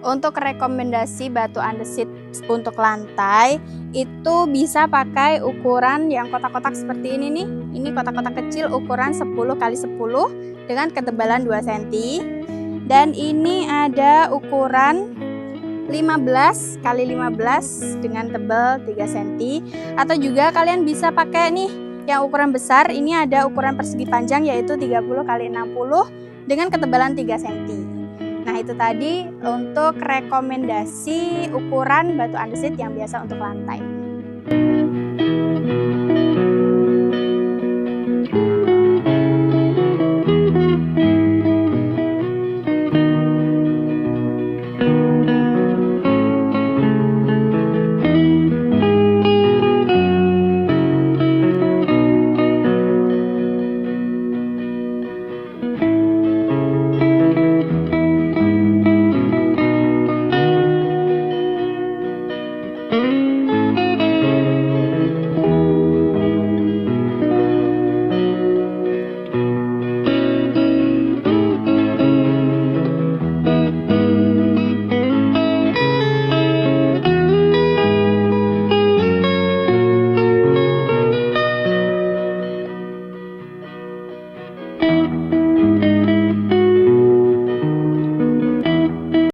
Untuk rekomendasi batu andesit untuk lantai itu bisa pakai ukuran yang kotak-kotak seperti ini nih. Ini kotak-kotak kecil ukuran 10 x 10 dengan ketebalan 2 cm. Dan ini ada ukuran 15 x 15 dengan tebal 3 cm. Atau juga kalian bisa pakai nih yang ukuran besar. Ini ada ukuran persegi panjang yaitu 30 x 60 dengan ketebalan 3 cm. Nah, itu tadi untuk rekomendasi ukuran batu andesit yang biasa untuk lantai.